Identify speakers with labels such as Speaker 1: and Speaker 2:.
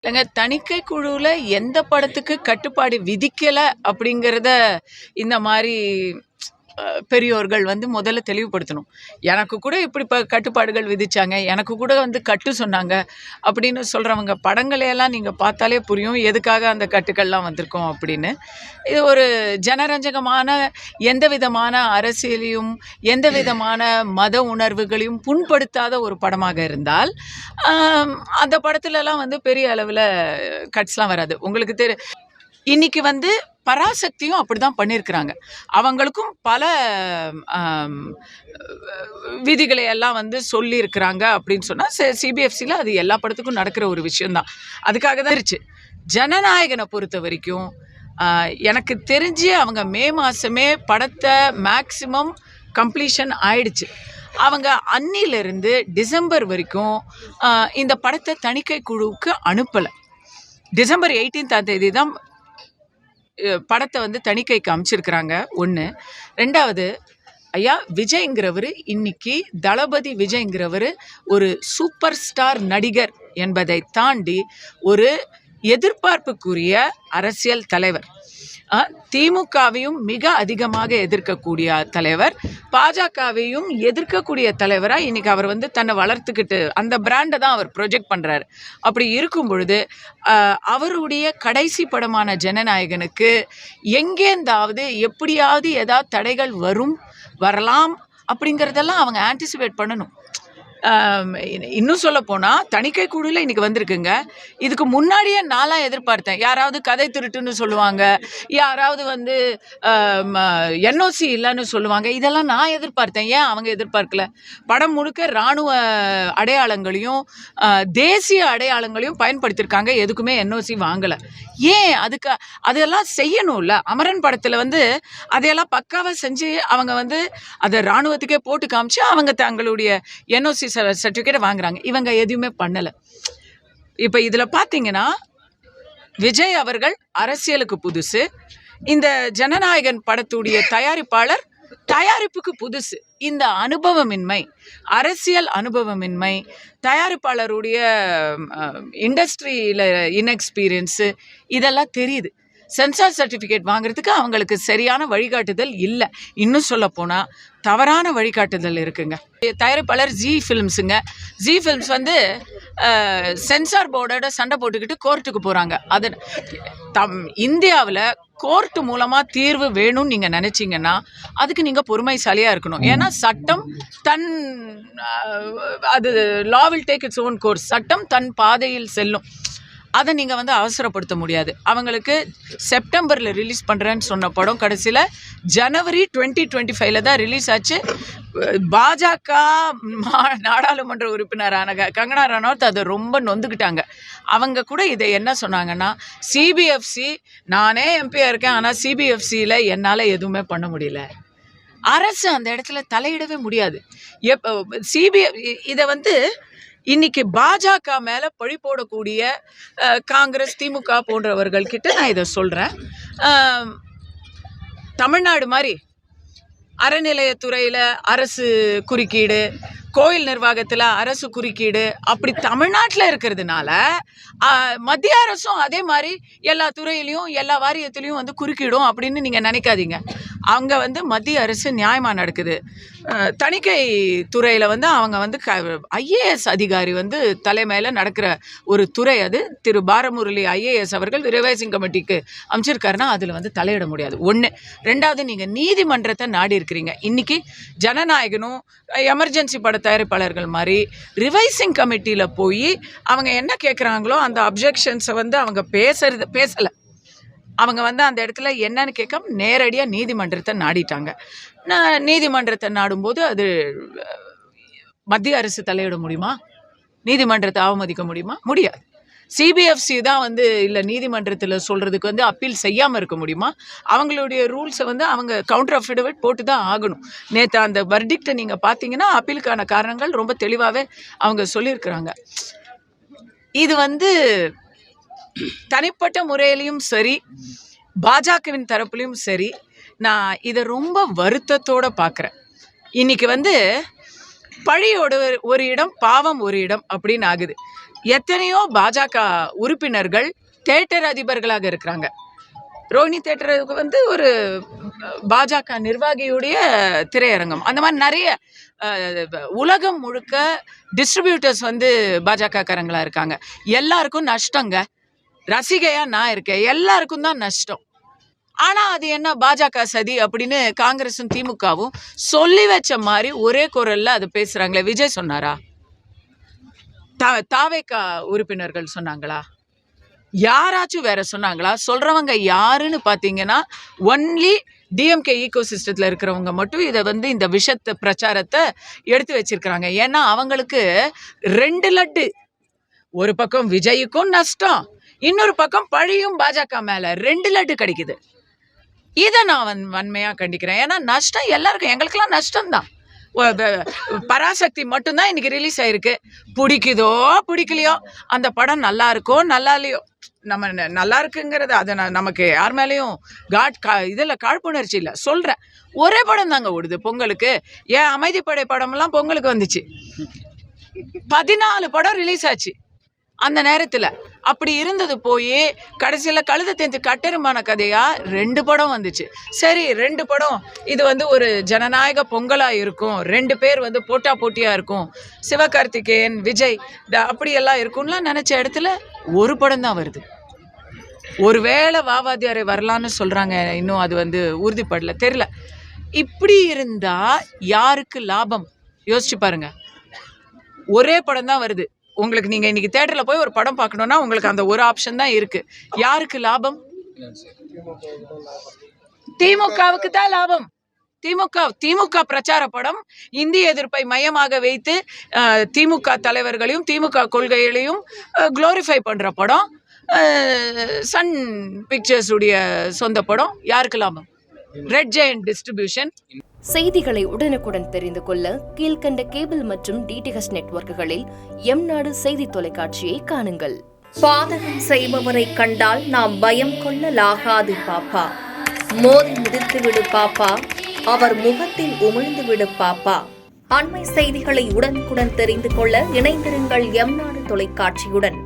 Speaker 1: இல்லைங்க, தணிக்கை குழுவில் எந்த படத்துக்கு கட்டுப்பாடு விதிக்கலை அப்படிங்கிறத இந்த மாதிரி பெரியோர்கள் முதல்ல தெளிவுபடுத்தணும். எனக்கு கூட இப்படி கட்டுப்பாடுகள் விதிச்சாங்க, எனக்கு கூட கட்டு சொன்னாங்க அப்படின்னு சொல்கிறவங்க படங்களையெல்லாம் நீங்கள் பார்த்தாலே புரியும் எதுக்காக அந்த கட்டுக்கள்லாம் வந்திருக்கோம் அப்படின்னு. இது ஒரு ஜனரஞ்சகமான, எந்த விதமான அரசியலையும் எந்த விதமான மத உணர்வுகளையும் புண்படுத்தாத ஒரு படமாக இருந்தால் அந்த படத்துலலாம் பெரிய அளவில் கட்ஸ்லாம் வராது. உங்களுக்கு இன்னைக்கு பராசக்தியும் அப்படிதான் பண்ணியிருக்கிறாங்க. அவங்களுக்கும் பல விதிகளை எல்லாம் சொல்லியிருக்கிறாங்க அப்படின்னு சொன்னால் சிபிஎஃப்சியில் அது எல்லா படத்துக்கும் நடக்கிற ஒரு விஷயந்தான். அதுக்காக தான் இருந்துச்சு. ஜனநாயகனை பொறுத்த வரைக்கும் எனக்கு தெரிஞ்சு அவங்க மே மாதமே படத்தை மேக்சிமம் கம்ப்ளீஷன் ஆயிடுச்சு. அவங்க அன்னிலிருந்து டிசம்பர் வரைக்கும் இந்த படத்தை தணிக்கை குழுவுக்கு அனுப்பலை. டிசம்பர் 18 தான் படத்தை தணிக்கைக்கு அமைச்சிருக்கிறாங்க. ஒன்று. ரெண்டாவது, ஐயா விஜய்ங்கிறவர் இன்னைக்கு தளபதி விஜய்ங்கிறவர் ஒரு சூப்பர் ஸ்டார் நடிகர் என்பதை தாண்டி ஒரு எதிர்பார்ப்புக்குரிய அரசியல் தலைவர். திமுகவையும் மிக அதிகமாக எதிர்க்கக்கூடிய தலைவர், பாஜகவையும் எதிர்க்கக்கூடிய தலைவராக இன்றைக்கி அவர் தன்னை வளர்த்துக்கிட்டு அந்த பிராண்டை தான் அவர் ப்ரொஜெக்ட் பண்ணுறாரு. அப்படி இருக்கும் பொழுது அவருடைய கடைசி படமான ஜனநாயகனுக்கு எங்கேந்தாவது எப்படியாவது ஏதாவது தடைகள் வரலாம் அப்படிங்கிறதெல்லாம் அவங்க ஆன்டிசிபேட் பண்ணணும். இன்னும் சொல்ல போனால் தணிக்கை குழுவில் இன்றைக்கி வந்திருக்குங்க. இதுக்கு முன்னாடியே நான்லாம் எதிர்பார்த்தேன். யாராவது கதை திருட்டுன்னு சொல்லுவாங்க, யாராவது என்ஓசி இல்லைன்னு சொல்லுவாங்க. இதெல்லாம் நான் எதிர்பார்த்தேன். ஏன் அவங்க எதிர்பார்க்கல? படம் முழுக்க இராணுவ அடையாளங்களையும் தேசிய அடையாளங்களையும் பயன்படுத்தியிருக்காங்க. எதுக்குமே என்ஓசி வாங்கலை. ஏன்? அதெல்லாம் செய்யணும்ல. அமரன் படத்தில் அதையெல்லாம் பக்காவாக செஞ்சு அவங்க அதை இராணுவத்துக்கே போட்டு காமிச்சு அவங்க தங்களுடைய என்ஓசி சர்டிஃபிகேட்டை வாங்குறாங்க. இவங்க எதுவுமே பண்ணலை. இப்போ இதில் பார்த்தீங்கன்னா விஜய் அவர்கள் அரசியலுக்கு புதுசு, இந்த ஜனநாயகன் படத்துடைய தயாரிப்பாளர் தயாரிப்புக்கு புதுசு. இந்த அனுபவமின்மை, அரசியல் அனுபவமின்மை, தயாரிப்பாளருடைய இண்டஸ்ட்ரியில் இன்எக்ஸ்பீரியன்ஸு இதெல்லாம் தெரியுது. சென்சார் சர்டிஃபிகேட் வாங்குறதுக்கு அவங்களுக்கு சரியான வழிகாட்டுதல் இல்லை. இன்னும் சொல்ல போனால் தவறான வழிகாட்டுதல் இருக்குங்க. தயாரிப்பாளர் ஜி ஃபிலிம்ஸுங்க. ஜி ஃபிலிம்ஸ் சென்சார் போர்டோட சண்டை போட்டுக்கிட்டு கோர்ட்டுக்கு போகிறாங்க. அது இந்தியாவில் கோர்ட்டு மூலமாக தீர்வு வேணும்னு நீங்கள் நினச்சிங்கன்னா அதுக்கு நீங்கள் பொறுமைசாலியாக இருக்கணும். ஏன்னா சட்டம் அது law will take its own course. சட்டம் தன் பாதையில் செல்லும். அதை நீங்கள் அவசரப்படுத்த முடியாது. அவங்களுக்கு செப்டம்பரில் ரிலீஸ் பண்ணுறேன்னு சொன்ன படம் கடைசியில் ஜனவரி 2025 தான் ரிலீஸ் ஆச்சு. பாஜக நாடாளுமன்ற உறுப்பினரான கங்கனா ரனாவத் அதை ரொம்ப நொந்துக்கிட்டாங்க. அவங்க கூட இதை என்ன சொன்னாங்கன்னா, சிபிஎஃப்சி, நானே எம்பியாக இருக்கேன், ஆனால் சிபிஎஃப்சியில் என்னால் எதுவுமே பண்ண முடியல. அரசு அந்த இடத்துல தலையிடவே முடியாது. இதை இன்னைக்கு பாஜக மேலே பழி போடக்கூடிய காங்கிரஸ், திமுக போன்றவர்கள் கிட்ட நான் இதை சொல்கிறேன். தமிழ்நாடு மாதிரி அறநிலையத்துறையில் அரசு குறுக்கீடு, கோயில் நிர்வாகத்தில் அரசு குறுக்கீடு அப்படி தமிழ்நாட்டில் இருக்கிறதுனால மத்திய அரசும் அதே மாதிரி எல்லா துறையிலையும் எல்லா வாரியத்துலேயும் குறுக்கிடும் அப்படின்னு நீங்கள் நினைக்காதீங்க. அங்கே மத்திய அரசு நியாயமாக நடக்குது. தணிக்கை துறையில் அவங்க ஐஏஎஸ் அதிகாரி தலைமையில் நடக்கிற ஒரு துறை அது. திரு பாரமுரளி ஐஏஎஸ் அவர்கள் ரிவைசிங் கமிட்டிக்கு அமைச்சிருக்காருன்னா அதில் தலையிட முடியாது. ஒன்று. ரெண்டாவது, நீங்கள் நீதிமன்றத்தை நாடி இருக்கிறீங்க. இன்றைக்கி ஜனநாயகனும் எமர்ஜென்சி பட தயாரிப்பாளர்கள் மாதிரி ரிவைசிங் கமிட்டியில் போய் அவங்க என்ன கேட்குறாங்களோ அந்த அப்ஜெக்ஷன்ஸை அவங்க பேசலை. அவங்க அந்த இடத்துல என்னன்னு கேட்காம நேரடியாக நீதிமன்றத்தை நாடிட்டாங்க. நீதிமன்றத்தை நாடும்போது அது மத்திய அரசு தலையிட முடியுமா? நீதிமன்றத்தை அவமதிக்க முடியுமா? முடியாது. சிபிஎஃப்சி தான் இல்லை நீதிமன்றத்தில் சொல்கிறதுக்கு அப்பீல் செய்யாமல் இருக்க முடியுமா? அவங்களுடைய ரூல்ஸை அவங்க கவுண்டர் அஃபிடவிட் போட்டு தான் ஆகணும். நேற்று அந்த வர்டிக்டை நீங்கள் பார்த்தீங்கன்னா அப்பீலுக்கான காரணங்கள் ரொம்ப தெளிவாகவே அவங்க சொல்லியிருக்கிறாங்க. இது தனிப்பட்ட முறையிலையும் சரி, பாஜகவின் தரப்புலையும் சரி, நான் இதை ரொம்ப வருத்தத்தோடு பார்க்குறேன். இன்றைக்கி பழியோட ஒரு இடம், பாவம் ஒரு இடம் அப்படின்னு ஆகுது. எத்தனையோ பாஜக உறுப்பினர்கள் தியேட்டர் அதிபர்களாக இருக்கிறாங்க. ரோஹிணி தியேட்டருக்கு வந்து ஒரு பாஜக நிர்வாகியுடைய திரையரங்கம். அந்த மாதிரி நிறைய உலகம் முழுக்க டிஸ்ட்ரிபியூட்டர்ஸ் வந்து பாஜக காரங்களா இருக்காங்க. எல்லாருக்கும் நஷ்டங்க. ரசிகையா நான் இருக்கேன், எல்லாருக்கும் தான் நஷ்டம். ஆனா அது என்ன பாஜக சதி அப்படின்னு காங்கிரஸும் திமுகவும் சொல்லி வச்ச மாதிரி ஒரே குரல்ல அது பேசுறாங்களே. விஜய் சொன்னாரா? தாவேகா உறுப்பினர்கள் சொன்னாங்களா? யாராச்சும் வேற சொன்னாங்களா? சொல்றவங்க யாருன்னு பார்த்தீங்கன்னா ஒன்லி டிஎம்கே ஈகோ சிஸ்டத்தில் இருக்கிறவங்க மட்டும் இதை வந்து இந்த விஷத்த பிரச்சாரத்தை எடுத்து வச்சிருக்கிறாங்க. ஏன்னா அவங்களுக்கு 2 லட்டு. ஒரு பக்கம் விஜய்க்கும் நஷ்டம், இன்னொரு பக்கம் பழியும் பாஜக மேல 2 லட்டு கிடைக்குது. இதை நான் வன்மையாக கண்டிக்கிறேன். ஏன்னா நஷ்டம் எல்லாருக்கும், எங்களுக்கெல்லாம் நஷ்டம்தான். பராசக்தி மட்டும்தான் இன்னைக்கு ரிலீஸ் ஆயிருக்கு. பிடிக்குதோ பிடிக்கலையோ, அந்த படம் நல்லா இருக்கோ நல்லா இல்லையோ, நம்ம நல்லா இருக்குங்கிறது அது நமக்கு யார் மேலேயும் இதில் காழ்ப்புணர்ச்சி இல்லை. சொல்கிறேன், ஒரே படம் தாங்க ஓடுது பொங்கலுக்கு. ஏன் அமைதிப்படை படம்லாம் பொங்கலுக்கு வந்துச்சு. 14 படம் ரிலீஸ் ஆச்சு அந்த நேரத்தில். அப்படி இருந்தது போய் கடைசியில் கழுத தேர்ந்து கட்டெருமான கதையாக 2 படம் வந்துச்சு. சரி, 2 படம் இது வந்து ஒரு ஜனநாயக பொங்கலாக இருக்கும், 2 பேர் வந்து போட்டியாக இருக்கும், சிவகார்த்திகேயன் விஜய் அப்படியெல்லாம் இருக்கும்லாம் நினச்ச இடத்துல ஒரு படம் தான் வருது. ஒருவேளை வாவாதியாரை வரலான்னு சொல்கிறாங்க, இன்னும் அது வந்து உறுதிப்படல, தெரில. இப்படி இருந்தால் யாருக்கு லாபம்? யோசிச்சு பாருங்க. ஒரே படம் தான் வருது. உங்களுக்கு நீங்கள் இன்றைக்கி தேட்டரில் போய் ஒரு படம் பார்க்கணுன்னா உங்களுக்கு அந்த ஒரு ஆப்ஷன் தான் இருக்குது. யாருக்கு லாபம்? திமுகவுக்கு தான் லாபம். திமுக பிரச்சார படம் இந்திய எதிர்ப்பை மையமாக வைத்து திமுக தலைவர்களையும் திமுக கொள்கைகளையும் குளோரிஃபை பண்ணுற படம். சன் பிக்சர்ஸ் உடைய சொந்த படம். யாருக்கு லாபம்? Red giant distribution.
Speaker 2: செய்திகளை உடனுக்குடன் தெரிந்து கொள்ள கீழ்கண்ட கேபிள் மற்றும் டிடிஹெச் நெட்வொர்க்குகளில் எம்நாடு செய்தி தொலைக்காட்சியை காணுங்கள். பாதகம் செய்பவரை கண்டால் நாம் பயம் கொள்ளலாகாது பாப்பா. மோதி மிதித்து விடு பாப்பா, அவர் முகத்தில் உமிழ்ந்து விடு பாப்பா. அண்மை செய்திகளை உடனுக்குடன் தெரிந்து கொள்ள இணைந்திருங்கள் எம்நாடு தொலைக்காட்சியுடன்.